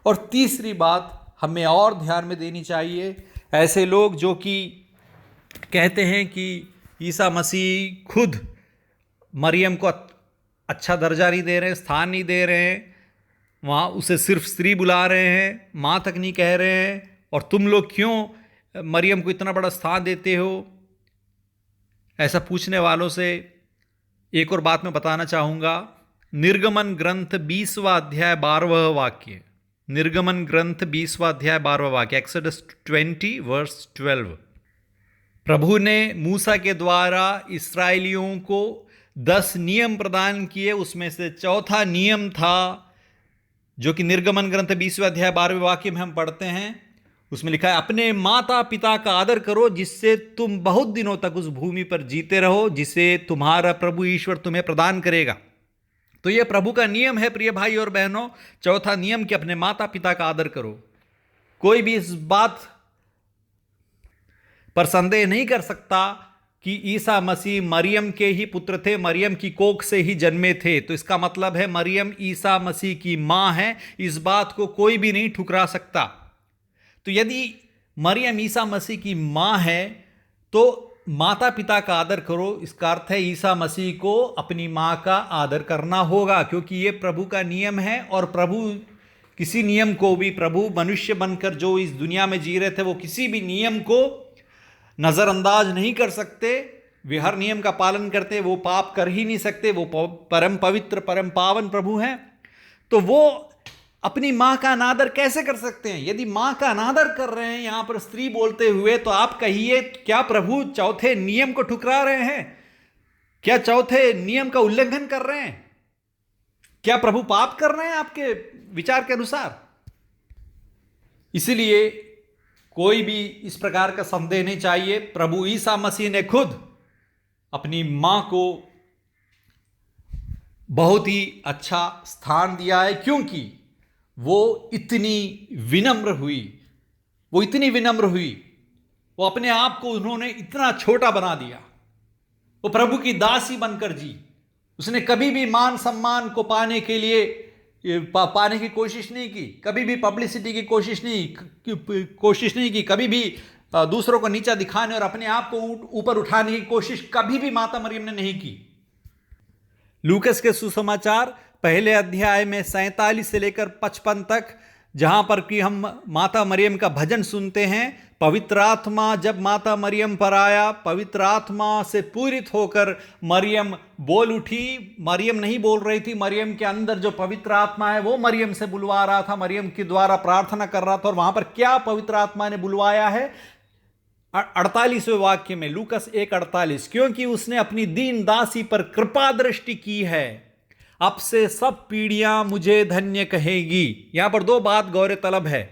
और तीसरी बात हमें और ध्यान में देनी चाहिए, ऐसे लोग जो कि कहते हैं कि ईसा मसीह खुद मरियम को अच्छा दर्जा नहीं दे रहे हैं, स्थान नहीं दे रहे हैं, वहाँ उसे सिर्फ स्त्री बुला रहे हैं, माँ तक नहीं कह रहे हैं, और तुम लोग क्यों मरियम को इतना बड़ा स्थान देते हो। ऐसा पूछने वालों से एक और बात मैं बताना चाहूँगा। निर्गमन ग्रंथ 20वां अध्याय 12वां वाक्य, निर्गमन ग्रंथ 20वां अध्याय 12वां वाक्य, एक्सोडस 20 वर्स 12। प्रभु ने मूसा के द्वारा इस्राएलियों को 10 नियम प्रदान किए, उसमें से चौथा नियम था जो कि निर्गमन ग्रंथ 20वें अध्याय 12वें वाक्य में हम पढ़ते हैं। उसमें लिखा है, अपने माता पिता का आदर करो जिससे तुम बहुत दिनों तक उस भूमि पर जीते रहो जिसे तुम्हारा प्रभु ईश्वर तुम्हें प्रदान करेगा। तो यह प्रभु का नियम है प्रिय भाई और बहनों, चौथा नियम कि अपने माता पिता का आदर करो। कोई भी इस बात पर संदेह नहीं कर सकता कि ईसा मसीह मरियम के ही पुत्र थे, मरियम की कोख से ही जन्मे थे। तो इसका मतलब है मरियम ईसा मसीह की मां है, इस बात को कोई भी नहीं ठुकरा सकता। तो यदि मरियम ईसा मसीह की मां है तो माता पिता का आदर करो, इसका अर्थ है ईसा मसीह को अपनी मां का आदर करना होगा, क्योंकि यह प्रभु का नियम है। और प्रभु किसी नियम को भी, प्रभु मनुष्य बनकर जो इस दुनिया में जी रहे थे, वो किसी भी नियम को नजरअंदाज नहीं कर सकते। वे हर नियम का पालन करते, वो पाप कर ही नहीं सकते। वो परम पवित्र परम पावन प्रभु हैं, तो वो अपनी मां का अनादर कैसे कर सकते हैं। यदि मां का अनादर कर रहे हैं यहां पर स्त्री बोलते हुए, तो आप कहिए क्या प्रभु चौथे नियम को ठुकरा रहे हैं? क्या चौथे नियम का उल्लंघन कर रहे हैं? क्या प्रभु पाप कर रहे हैं आपके विचार के अनुसार? इसलिए कोई भी इस प्रकार का संदेह नहीं चाहिए। प्रभु ईसा मसीह ने खुद अपनी मां को बहुत ही अच्छा स्थान दिया है, क्योंकि वो इतनी विनम्र हुई, वो इतनी विनम्र हुई, वो अपने आप को उन्होंने इतना छोटा बना दिया। वो प्रभु की दासी बनकर जी। उसने कभी भी मान सम्मान को पाने के लिए पाने की कोशिश नहीं की, कभी भी पब्लिसिटी की कोशिश नहीं की, कभी भी दूसरों को नीचा दिखाने और अपने आप को ऊपर उठाने की कोशिश कभी भी माता मरियम ने नहीं की। लूकस के सुसमाचार पहले अध्याय में 47 से लेकर 55 तक, जहां पर कि हम माता मरियम का भजन सुनते हैं। पवित्र आत्मा जब माता मरियम पर आया, पवित्र आत्मा से पूरित होकर मरियम बोल उठी। मरियम नहीं बोल रही थी, मरियम के अंदर जो पवित्र आत्मा है वो मरियम से बुलवा रहा था, मरियम के द्वारा प्रार्थना कर रहा था। और वहां पर क्या पवित्र आत्मा ने बुलवाया है? 48वें वाक्य में, लूकस 1:48, क्योंकि उसने अपनी दीन दासी पर कृपा दृष्टि की है, अब से सब पीढ़ियां मुझे धन्य कहेगी। यहां पर दो बात गौर तलब है।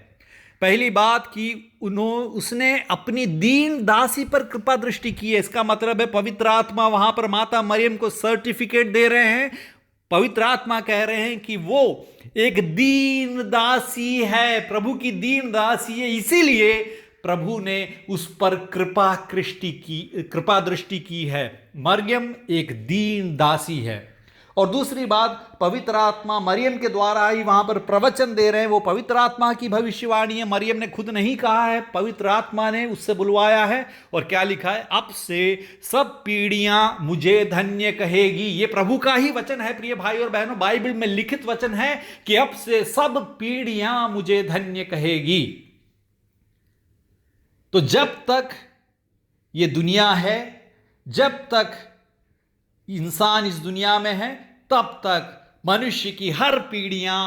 पहली बात कि उसने अपनी दीन दासी पर कृपा दृष्टि की है, इसका मतलब है पवित्र आत्मा वहां पर माता मरियम को सर्टिफिकेट दे रहे हैं। पवित्र आत्मा कह रहे हैं कि वो एक दीन दासी है, प्रभु की दीन दासी है, इसीलिए प्रभु ने उस पर कृपा दृष्टि की है। मरियम एक दीन दासी है। और दूसरी बात, पवित्र आत्मा मरियम के द्वारा ही वहां पर प्रवचन दे रहे हैं। वो पवित्र आत्मा की भविष्यवाणी है, मरियम ने खुद नहीं कहा है, पवित्र आत्मा ने उससे बुलवाया है। और क्या लिखा है? अब से सब पीढ़ियां मुझे धन्य कहेगी। ये प्रभु का ही वचन है प्रिय भाई और बहनों, बाइबल में लिखित वचन है कि अब से सब पीढ़ियां मुझे धन्य कहेगी। तो जब तक ये दुनिया है, जब तक इंसान इस दुनिया में है, तब तक मनुष्य की हर पीढ़ियां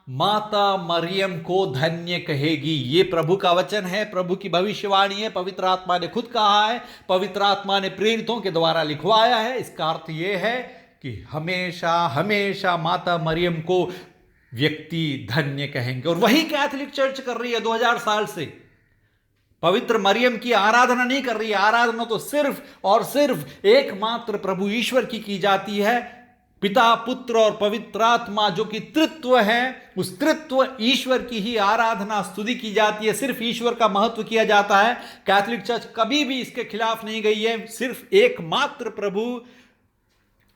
माता मरियम को धन्य कहेगी। ये प्रभु का वचन है, प्रभु की भविष्यवाणी है, पवित्र आत्मा ने खुद कहा है, पवित्र आत्मा ने प्रेरितों के द्वारा लिखवाया है। इसका अर्थ यह है कि हमेशा हमेशा माता मरियम को व्यक्ति धन्य कहेंगे। और वही कैथोलिक चर्च कर रही है 2000 साल से। पवित्र मरियम की आराधना नहीं कर रही है। आराधना तो सिर्फ और सिर्फ एकमात्र प्रभु ईश्वर की जाती है। पिता, पुत्र और पवित्र आत्मा जो कि तृत्व है, उस तृत्व ईश्वर की ही आराधना स्तुति की जाती है। सिर्फ ईश्वर का महत्व किया जाता है। कैथोलिक चर्च कभी भी इसके खिलाफ नहीं गई है। सिर्फ एकमात्र प्रभु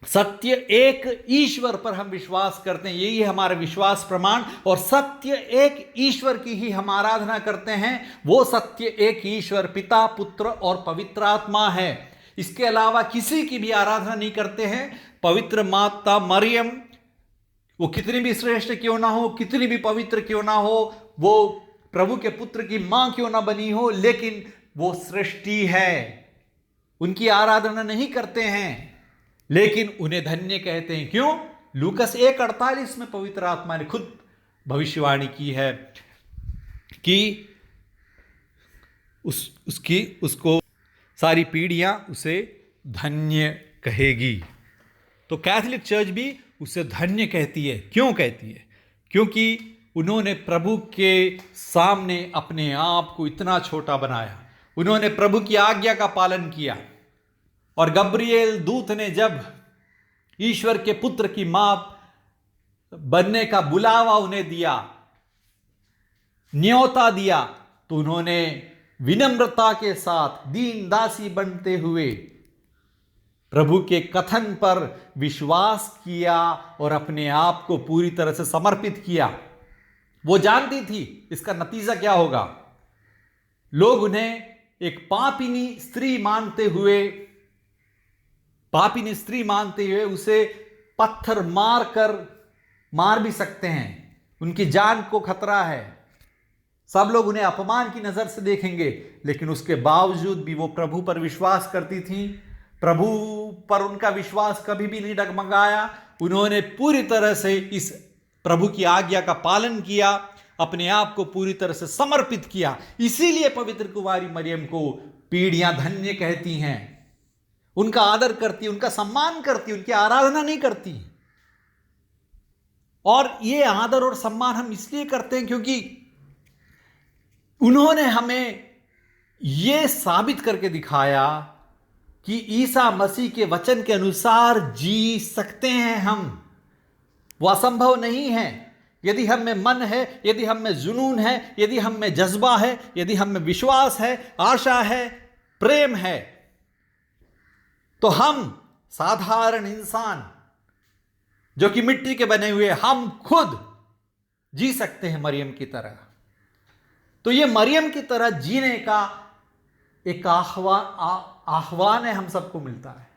सत्य एक ईश्वर पर हम विश्वास करते हैं, यही है हमारा विश्वास प्रमाण। और सत्य एक ईश्वर की ही हम आराधना करते हैं। वो सत्य एक ईश्वर पिता, पुत्र और पवित्र आत्मा है। इसके अलावा किसी की भी आराधना नहीं करते हैं। पवित्र माता मरियम, वो कितनी भी श्रेष्ठ क्यों ना हो, कितनी भी पवित्र क्यों ना हो, वो प्रभु के पुत्र की मां क्यों ना बनी हो, लेकिन वो सृष्टि है, उनकी आराधना नहीं करते हैं, लेकिन उन्हें धन्य कहते हैं। क्यों? लूकस 1:48 में पवित्र आत्मा ने खुद भविष्यवाणी की है कि उसको सारी पीढ़ियां उसे धन्य कहेगी। तो कैथोलिक चर्च भी उसे धन्य कहती है। क्यों कहती है? क्योंकि उन्होंने प्रभु के सामने अपने आप को इतना छोटा बनाया, उन्होंने प्रभु की आज्ञा का पालन किया। और गब्रिएल दूत ने जब ईश्वर के पुत्र की मां बनने का बुलावा उन्हें दिया, न्योता दिया, तो उन्होंने विनम्रता के साथ दीन दासी बनते हुए प्रभु के कथन पर विश्वास किया और अपने आप को पूरी तरह से समर्पित किया। वो जानती थी इसका नतीजा क्या होगा। लोग उन्हें एक पापिनी स्त्री मानते हुए उसे पत्थर मार भी सकते हैं, उनकी जान को खतरा है, सब लोग उन्हें अपमान की नजर से देखेंगे, लेकिन उसके बावजूद भी वो प्रभु पर विश्वास करती थी। प्रभु पर उनका विश्वास कभी भी नहीं डगमगाया। उन्होंने पूरी तरह से इस प्रभु की आज्ञा का पालन किया, अपने आप को पूरी तरह से समर्पित किया। इसीलिए पवित्र कुमारी मरियम को पीढ़ियां धन्य कहती हैं, उनका आदर करती, उनका सम्मान करती, उनकी आराधना नहीं करती। और ये आदर और सम्मान हम इसलिए करते हैं क्योंकि उन्होंने हमें यह साबित करके दिखाया कि ईसा मसीह के वचन के अनुसार जी सकते हैं हम। वो असंभव नहीं है। यदि हम में मन है, यदि हम में जुनून है, यदि हम में जज्बा है, यदि हम में विश्वास है, आशा है, प्रेम है, तो हम साधारण इंसान जो कि मिट्टी के बने हुए, हम खुद जी सकते हैं मरियम की तरह। तो ये मरियम की तरह जीने का एक आह्वान है, हम सबको मिलता है,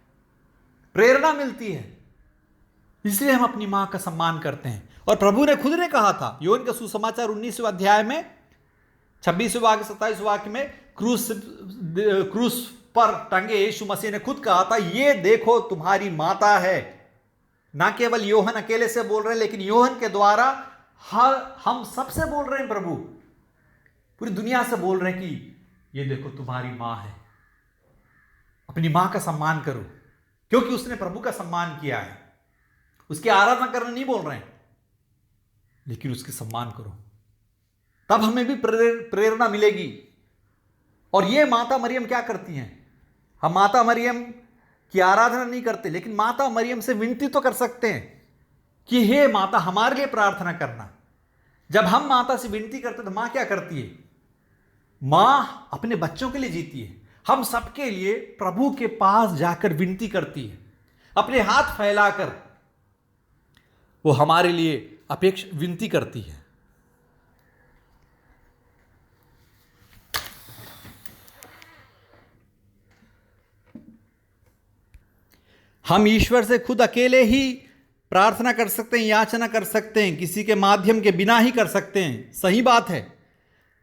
प्रेरणा मिलती है। इसलिए हम अपनी मां का सम्मान करते हैं। और प्रभु ने खुद ने कहा था, योहन का सुसमाचार 19वें अध्याय में 26वें वाक्य 27वें वाक्य में, क्रूस पर टंगे यीशु मसीह ने खुद कहा था, ये देखो तुम्हारी माता है। ना केवल योहन अकेले से बोल रहे हैं, लेकिन योहन के द्वारा हम सबसे बोल रहे हैं, प्रभु पूरी दुनिया से बोल रहे हैं कि ये देखो तुम्हारी मां है। अपनी मां का सम्मान करो, क्योंकि उसने प्रभु का सम्मान किया है। उसकी आराधना करना नहीं बोल रहे हैं, लेकिन उसके सम्मान करो, तब हमें भी प्रेरणा मिलेगी। और ये माता मरियम क्या करती हैं? हम माता मरियम की आराधना नहीं करते, लेकिन माता मरियम से विनती तो कर सकते हैं कि हे माता, हमारे लिए प्रार्थना करना। जब हम माता से विनती करते तो मां क्या करती है? मां अपने बच्चों के लिए जीती है। हम सबके लिए प्रभु के पास जाकर विनती करती है, अपने हाथ फैलाकर वो हमारे लिए विनती करती है। हम ईश्वर से खुद अकेले ही प्रार्थना कर सकते हैं, याचना कर सकते हैं, किसी के माध्यम के बिना ही कर सकते हैं, सही बात है।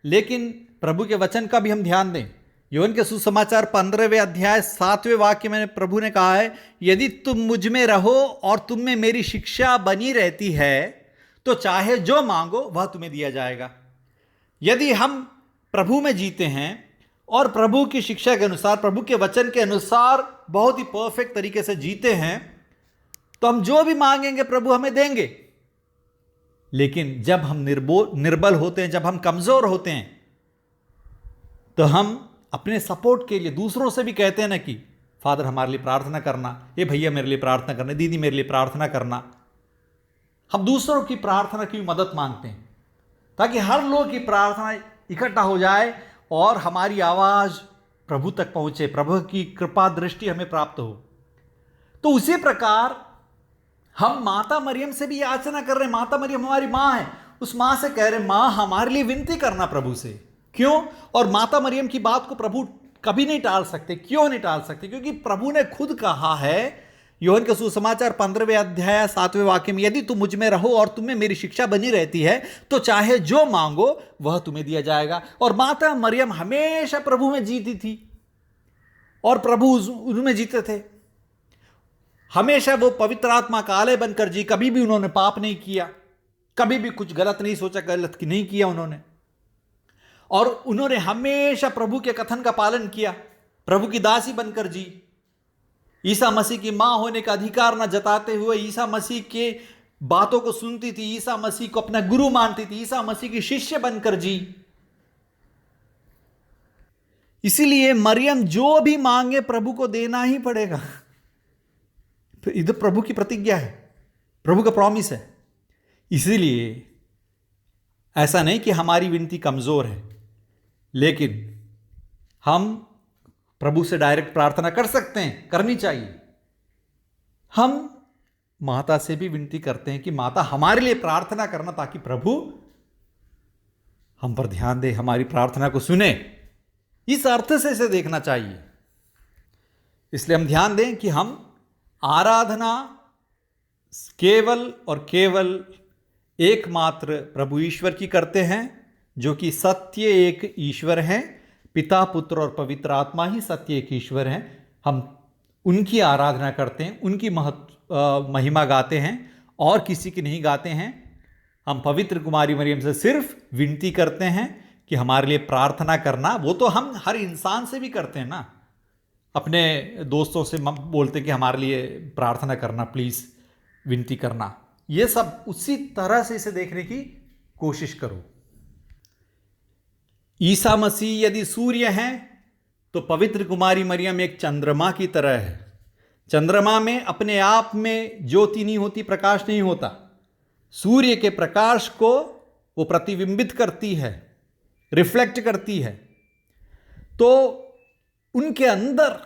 लेकिन प्रभु के वचन का भी हम ध्यान दें। योहन के सुसमाचार 15वें अध्याय 7वें वाक्य में प्रभु ने कहा है, यदि तुम मुझ में रहो और तुम में मेरी शिक्षा बनी रहती है तो चाहे जो मांगो वह तुम्हें दिया जाएगा। यदि हम प्रभु में जीते हैं और प्रभु की शिक्षा के अनुसार, प्रभु के वचन के अनुसार बहुत ही परफेक्ट तरीके से जीते हैं, तो हम जो भी मांगेंगे प्रभु हमें देंगे। लेकिन जब हम निर्बल होते हैं, जब हम कमजोर होते हैं, तो हम अपने सपोर्ट के लिए दूसरों से भी कहते हैं ना कि फादर हमारे लिए प्रार्थना करना, ये भैया मेरे लिए प्रार्थना करना, दीदी मेरे लिए प्रार्थना करना। हम दूसरों की प्रार्थना की मदद मांगते हैं ताकि हर लोग की प्रार्थना इकट्ठा हो जाए और हमारी आवाज प्रभु तक पहुंचे, प्रभु की कृपा दृष्टि हमें प्राप्त हो। तो उसी प्रकार हम माता मरियम से भी याचना कर रहे हैं। माता मरियम हमारी मां है, उस मां से कह रहे हैं मां हमारे लिए विनती करना प्रभु से। क्यों? और माता मरियम की बात को प्रभु कभी नहीं टाल सकते। क्यों नहीं टाल सकते? क्योंकि प्रभु ने खुद कहा है यूहन्ना का सुसमाचार 15वें अध्याय 7वें वाक्य में, यदि तुम मुझ में रहो और तुम में मेरी शिक्षा बनी रहती है तो चाहे जो मांगो वह तुम्हें दिया जाएगा। और माता मरियम हमेशा प्रभु में जीती थी और प्रभु उनमें जीते थे। हमेशा वो पवित्र आत्मा का आलय बनकर जी, कभी भी उन्होंने पाप नहीं किया, कभी भी कुछ गलत नहीं सोचा, गलत की नहीं किया उन्होंने। और उन्होंने हमेशा प्रभु के कथन का पालन किया, प्रभु की दासी बनकर जी। ईसा मसीह की मां होने का अधिकार न जताते हुए ईसा मसीह के बातों को सुनती थी, ईसा मसीह को अपना गुरु मानती थी, ईसा मसीह की शिष्य बनकर जी। इसीलिए मरियम जो भी मांगे प्रभु को देना ही पड़ेगा। इधर प्रभु की प्रतिज्ञा है, प्रभु का प्रॉमिस है। इसीलिए ऐसा नहीं कि हमारी विनती कमजोर है, लेकिन हम प्रभु से डायरेक्ट प्रार्थना कर सकते हैं, करनी चाहिए। हम माता से भी विनती करते हैं कि माता हमारे लिए प्रार्थना करना, ताकि प्रभु हम पर ध्यान दे, हमारी प्रार्थना को सुने। इस अर्थ से इसे देखना चाहिए। इसलिए हम ध्यान दें कि हम आराधना केवल और केवल एकमात्र प्रभु ईश्वर की करते हैं, जो कि सत्य एक ईश्वर हैं। पिता, पुत्र और पवित्र आत्मा ही सत्य एक ईश्वर हैं। हम उनकी आराधना करते हैं, उनकी महिमा गाते हैं और किसी की नहीं गाते हैं। हम पवित्र कुमारी मरियम से सिर्फ विनती करते हैं कि हमारे लिए प्रार्थना करना। वो तो हम हर इंसान से भी करते हैं ना, अपने दोस्तों से बोलते हैं कि हमारे लिए प्रार्थना करना, प्लीज़ विनती करना। ये सब उसी तरह से इसे देखने की कोशिश करो। ईसा मसीह यदि सूर्य हैं तो पवित्र कुमारी मरियम एक चंद्रमा की तरह है। चंद्रमा में अपने आप में ज्योति नहीं होती, प्रकाश नहीं होता। सूर्य के प्रकाश को वो प्रतिबिंबित करती है, रिफ्लेक्ट करती है। तो उनके अंदर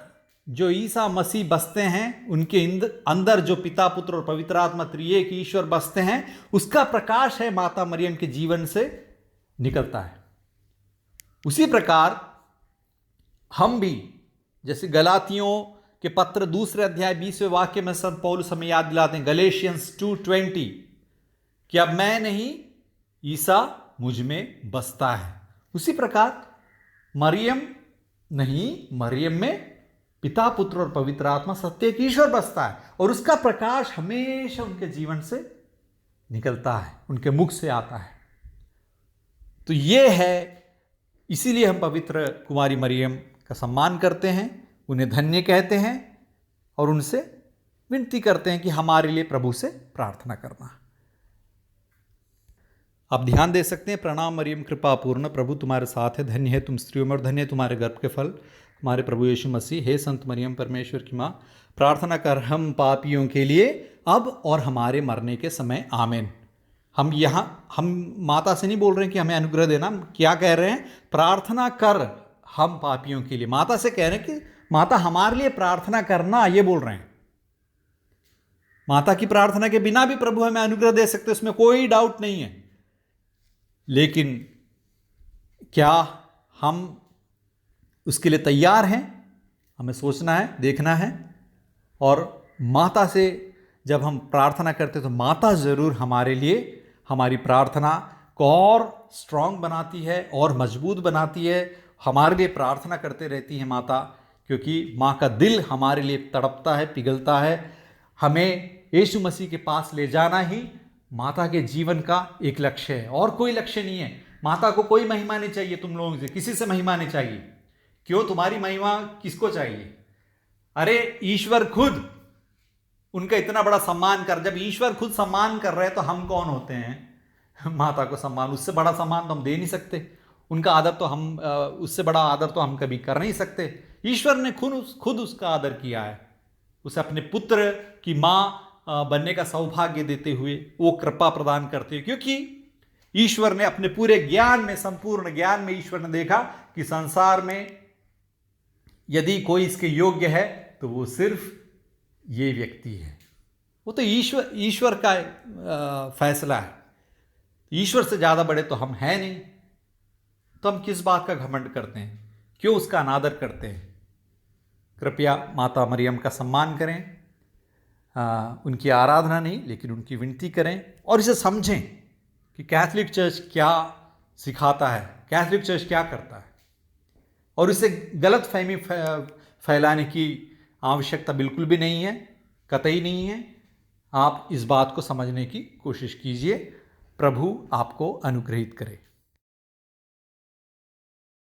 जो ईसा मसीह बसते हैं, उनके अंदर जो पिता, पुत्र और पवित्र आत्मा त्रिएक ईश्वर बसते हैं, उसका प्रकाश है माता मरियम के जीवन से निकलता है। उसी प्रकार हम भी, जैसे गलातियों के पत्र 2 अध्याय 20वें वाक्य में संत पौलुस हमें याद दिलाते हैं, गलेशियंस 2:20, कि अब मैं नहीं, ईसा मुझ में बसता है। उसी प्रकार मरियम नहीं, मरियम में पिता, पुत्र और पवित्र आत्मा सत्य एक ईश्वर बसता है, और उसका प्रकाश हमेशा उनके जीवन से निकलता है, उनके मुख से आता है। तो ये है, इसीलिए हम पवित्र कुमारी मरियम का सम्मान करते हैं, उन्हें धन्य कहते हैं और उनसे विनती करते हैं कि हमारे लिए प्रभु से प्रार्थना करना। आप ध्यान दे सकते हैं। प्रणाम मरियम कृपा पूर्ण, प्रभु तुम्हारे साथ है, धन्य है तुम स्त्रियों में और धन्य है तुम्हारे गर्भ के फल, हमारे प्रभु यीशु मसीह। हे संत मरियम परमेश्वर की माँ, प्रार्थना कर हम पापियों के लिए अब और हमारे मरने के समय, आमीन। हम माता से नहीं बोल रहे हैं कि हमें अनुग्रह देना, क्या कह रहे हैं? प्रार्थना कर हम पापियों के लिए। माता से कह रहे हैं कि माता हमारे लिए प्रार्थना करना, ये बोल रहे हैं। माता की प्रार्थना के बिना भी प्रभु हमें अनुग्रह दे सकते, उसमें कोई डाउट नहीं है। लेकिन क्या हम उसके लिए तैयार हैं? हमें सोचना है, देखना है। और माता से जब हम प्रार्थना करते तो माता ज़रूर हमारे लिए हमारी प्रार्थना को और स्ट्रांग बनाती है और मजबूत बनाती है। हमारे लिए प्रार्थना करते रहती है माता, क्योंकि माँ का दिल हमारे लिए तड़पता है, पिघलता है। हमें यीशु मसीह के पास ले जाना ही माता के जीवन का एक लक्ष्य है, और कोई लक्ष्य नहीं है। माता को कोई महिमा नहीं चाहिए, तुम लोगों से किसी से महिमा नहीं चाहिए। क्यों? तुम्हारी महिमा किसको चाहिए? अरे ईश्वर खुद उनका इतना बड़ा सम्मान कर, जब ईश्वर खुद सम्मान कर रहे हैं तो हम कौन होते हैं माता को सम्मान? उससे बड़ा सम्मान तो हम दे नहीं सकते। उनका आदर तो हम, उससे बड़ा आदर तो हम कभी कर नहीं सकते। ईश्वर ने खुद उसका आदर किया है, उसे अपने पुत्र की माँ बनने का सौभाग्य देते हुए वो कृपा प्रदान करते हैं। क्योंकि ईश्वर ने अपने पूरे ज्ञान में, संपूर्ण ज्ञान में ईश्वर ने देखा कि संसार में यदि कोई इसके योग्य है तो वो सिर्फ ये व्यक्ति है। वो तो ईश्वर का फैसला है। ईश्वर से ज़्यादा बड़े तो हम हैं नहीं, तो हम किस बात का घमंड करते हैं, क्यों उसका अनादर करते हैं। कृपया माता मरियम का सम्मान करें, उनकी आराधना नहीं लेकिन उनकी विनती करें, और इसे समझें कि कैथोलिक चर्च क्या सिखाता है, कैथोलिक चर्च क्या करता है, और इसे गलत फहमी फैलाने की आवश्यकता बिल्कुल भी नहीं है, कतई नहीं है। आप इस बात को समझने की कोशिश कीजिए। प्रभु आपको अनुग्रहित करे।